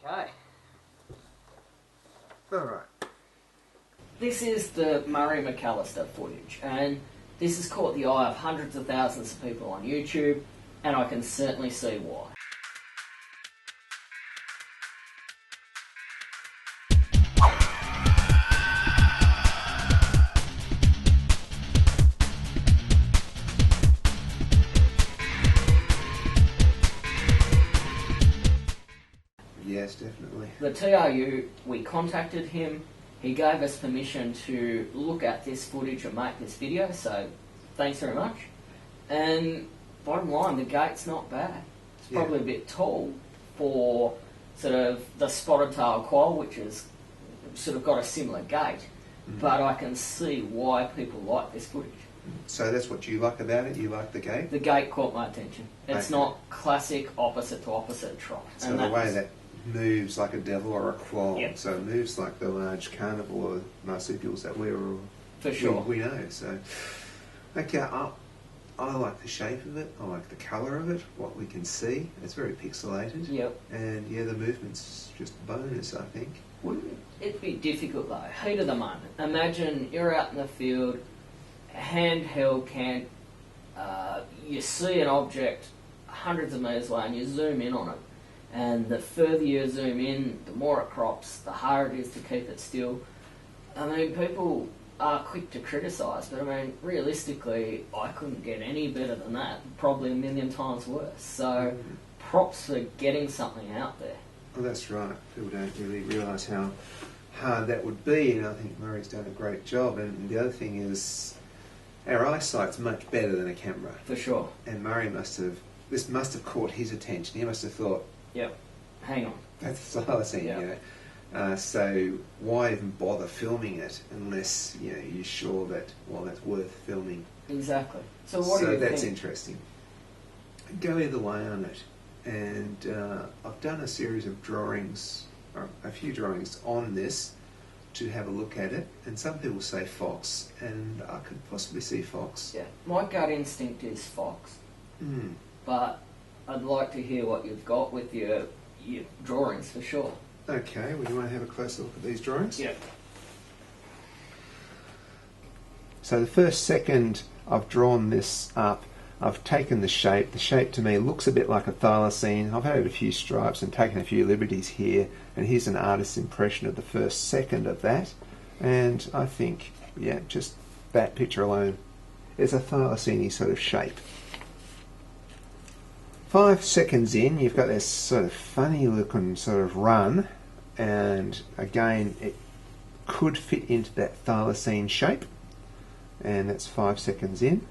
Okay. Alright. This is the Murray McAllister footage, and this has caught the eye of hundreds of thousands of people on YouTube, and I can certainly see why. Yes, definitely. The T.R.U, we contacted him, he gave us permission to look at this footage and make this video, so thanks very much. And bottom line, the gate's not bad. It's probably a bit tall for sort of the spotted tail quoll, which has sort of got a similar gait, but I can see why people like this footage. So that's what you like about it? You like the gate? The gate caught my attention. It's Okay. not classic opposite to opposite trot. So and the way that moves like a devil or a quoll, Yep. so it moves like the large carnivore marsupials that For sure. we know. So, okay, I like the shape of it, I like the colour of it, what we can see. It's very pixelated. Yep. And yeah, the movement's just bonus, I think. Wouldn't it be difficult though? Heat of the moment. Imagine you're out in the field, handheld cam, you see an object hundreds of metres away and you zoom in on it. And the further you zoom in, the more it crops, the harder it is to keep it still. I mean, people are quick to criticise, but I mean, realistically, I couldn't get any better than that. Probably a million times worse. So, props for getting something out there. Well, that's right. People don't really realise how hard that would be, and I think Murray's done a great job. And the other thing is, our eyesight's much better than a camera. For sure. And Murray this must have caught his attention. He must have thought, Yep. Hang on. that's Thylacine, Yep. you know. So why even bother filming it unless you're sure that that's worth filming. Exactly. So what do you think? So that's interesting. Go either way on it. And I've done a series of drawings, or a few drawings on this to have a look at it. And some people say fox, and I could possibly see fox. Yeah. My gut instinct is fox. Mm. But I'd like to hear what you've got with your drawings for sure. Okay, well, you want to have a closer look at these drawings? Yeah. So the first second I've drawn this up, I've taken the shape. The shape to me looks a bit like a thylacine. I've added a few stripes and taken a few liberties here, and here's an artist's impression of the first second of that. And I think, just that picture alone is a thylacine sort of shape. 5 seconds in, you've got this sort of funny looking sort of run, and again it could fit into that thylacine shape, and that's 5 seconds in.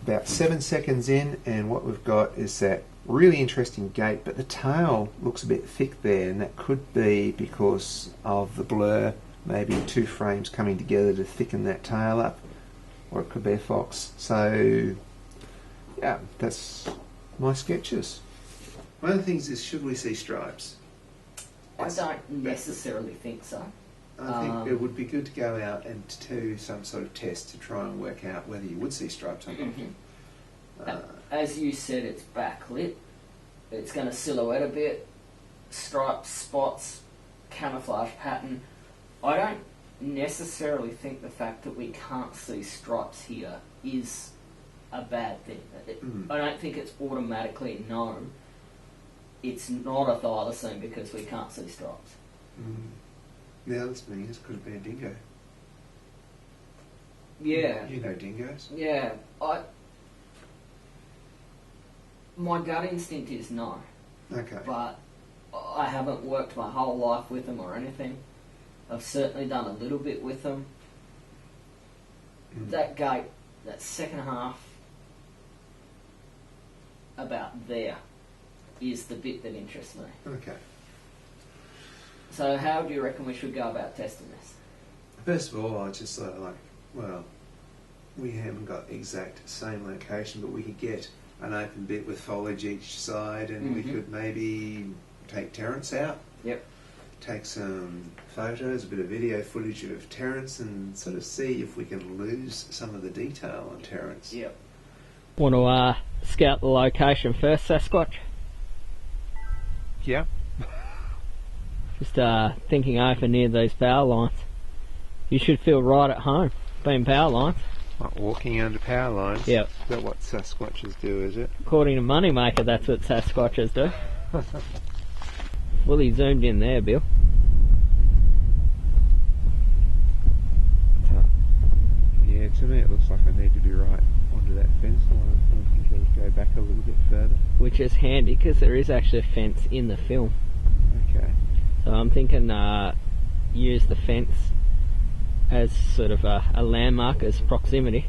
About 7 seconds in, and what we've got is that really interesting gait, but the tail looks a bit thick there, and that could be because of the blur, maybe 2 frames coming together to thicken that tail up, or it could be a fox. So yeah, that's my sketches. One of the things is, should we see stripes? I don't necessarily think so. I think it would be good to go out and to do some sort of test to try and work out whether you would see stripes or not. As you said, it's backlit. It's going to silhouette a bit. Stripes, spots, camouflage pattern. I don't necessarily think the fact that we can't see stripes here is a bad thing. I don't think it's automatically known it's not a thylacine because we can't see stripes. The other thing is, could have been a dingo. Yeah. You know dingoes. Yeah. My gut instinct is no. Okay. But I haven't worked my whole life with them or anything. I've certainly done a little bit with them. That gate, that second half, about there, is the bit that interests me. Okay. So how do you reckon we should go about testing this? First of all, I just we haven't got exact same location, but we could get an open bit with foliage each side, and we could maybe take Terence out. Yep. Take some photos, a bit of video footage of Terence, and sort of see if we can lose some of the detail on Terence. Yep. Want to scout the location first, Sasquatch? Yeah. Just thinking over near those power lines. You should feel right at home being power lines. Like walking under power lines? Yep. Is that what Sasquatches do, is it? According to Moneymaker, that's what Sasquatches do. Fully zoomed in there, Bill. Yeah, to me it looks like I need to be right onto that fence line. I think I'll go back a little bit further. Which is handy because there is actually a fence in the film. Okay. So I'm thinking use the fence as sort of a landmark, as proximity.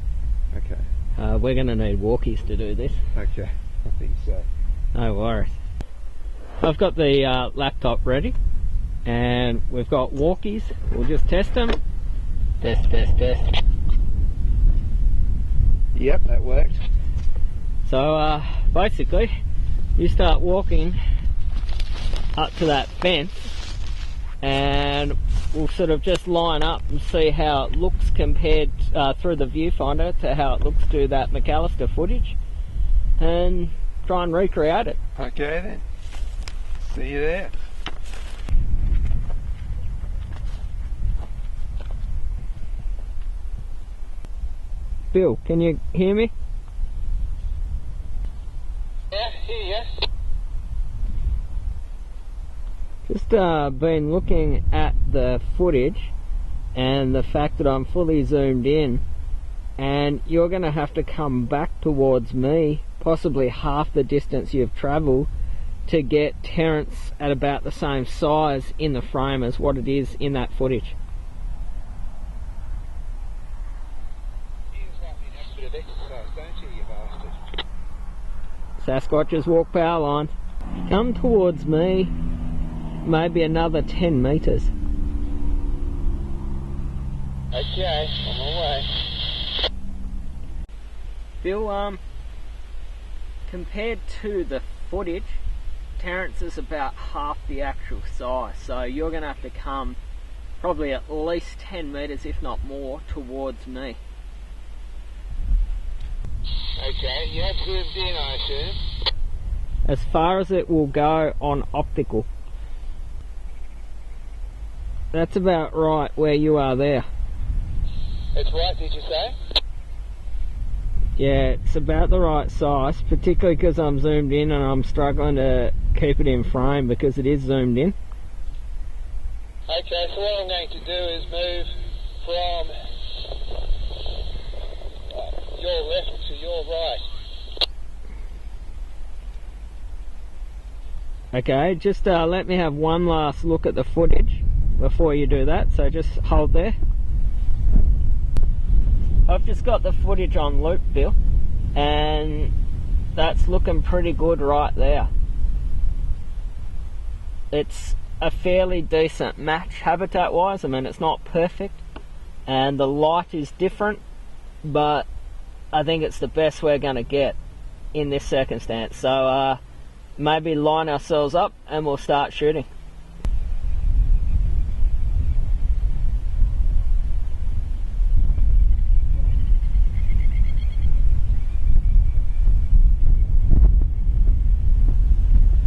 Okay. We're going to need walkies to do this. Okay, I think so. No worries. I've got the laptop ready and we've got walkies. We'll just test them. Test. Yep, that worked. So basically you start walking up to that fence and we'll sort of just line up and see how it looks compared through the viewfinder to how it looks through that McAllister footage and try and recreate it. Okay then. See you there. Bill, can you hear me? Yeah, hear you. Just been looking at the footage and the fact that I'm fully zoomed in, and you're going to have to come back towards me, possibly half the distance you've travelled, to get Terence at about the same size in the frame as what it is in that footage. Seems like you have a bit of exercise, don't you, you bastard? Sasquatches walk power lines. Come towards me, maybe another 10 metres. Okay, on my way. Bill, compared to the footage, Terence is about half the actual size, so you're going to have to come probably at least 10 metres, if not more, towards me. Okay, you have zoomed in, I assume? As far as it will go on optical. That's about right where you are there. It's right, did you say? Yeah, it's about the right size, particularly because I'm zoomed in and I'm struggling to keep it in frame because it is zoomed in. Okay, so what I'm going to do is move from your left to your right. Okay, just let me have one last look at the footage before you do that, so just hold there. I've just got the footage on loop, Bill, and that's looking pretty good right there. It's a fairly decent match habitat wise. I mean, it's not perfect and the light is different, but I think it's the best we're going to get in this circumstance. So maybe line ourselves up and we'll start shooting.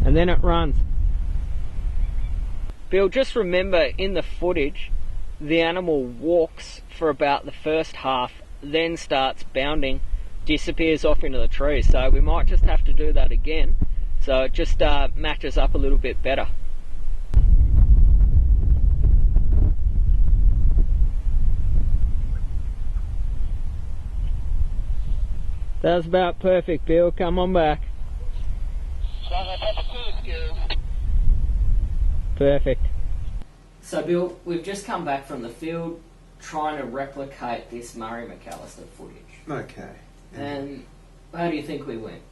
And then it runs. Bill, just remember in the footage, the animal walks for about the first half, then starts bounding, disappears off into the trees. So we might just have to do that again, so it just matches up a little bit better. That was about perfect, Bill. Come on back. Perfect. So Bill, we've just come back from the field trying to replicate this Murray McAllister footage. Okay. And how do you think we went?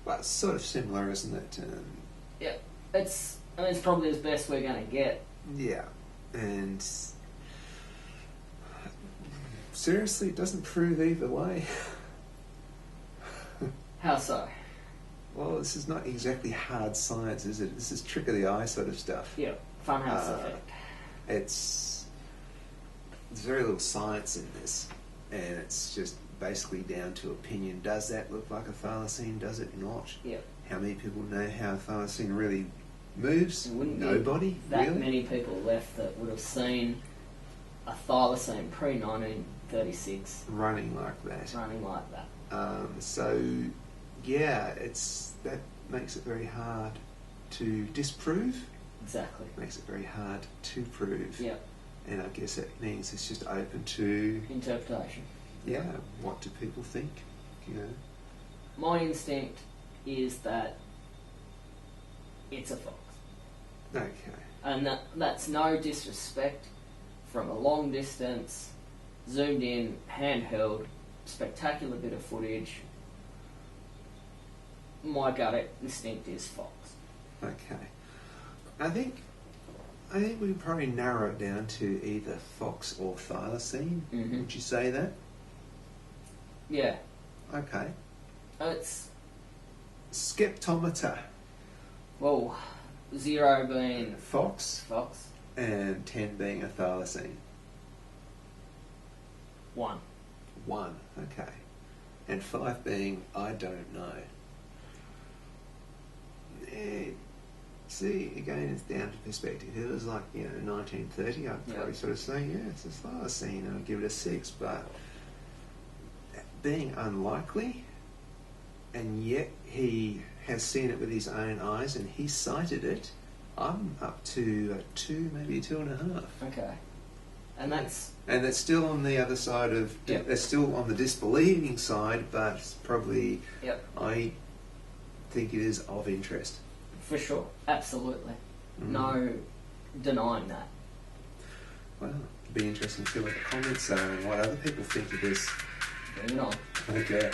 Well, it's sort of similar, isn't it? Yeah, it's probably as best we're going to get. Yeah, and seriously, it doesn't prove either way. How so? Well, this is not exactly hard science, is it? This is trick of the eye sort of stuff. Yeah, funhouse effect. There's very little science in this, and it's just basically down to opinion. Does that look like a thylacine? Does it not? Yeah. How many people know how a thylacine really moves? There wouldn't Nobody, be that really? many people left that would have seen a thylacine pre-1936 Running like that. running like that. So, yeah, that makes it very hard to disprove. Exactly. Makes it very hard to prove. Yep. And I guess it means it's just open to, Interpretation. yeah, what do people think, you know? My instinct is that it's a fox. Okay. And that's no disrespect from a long distance, zoomed in, handheld, spectacular bit of footage. My gut instinct is fox. Okay. I think we can probably narrow it down to either fox or thylacine. Mhm. Would you say that? Yeah. Okay. It's, Skeptometer. well, 0 being Fox fox, and 10 being a thylacine. 1. 1. Okay. And 5 being I don't know. See, again, it's down to perspective. If it was like, 1930, I'd probably sort of say, yeah, it's a thylacine, and I'd give it a 6. But being unlikely, and yet he has seen it with his own eyes, and he cited it, I'm up to a 2, maybe a 2.5. Okay. And that's And that's still on the other side of, Yep. that's still on the disbelieving side, but it's probably, I think it is of interest. for sure. Absolutely. Mm. No denying that. Well, it'd be interesting to see what the comments are and what other people think of this. Bring it on. Okay.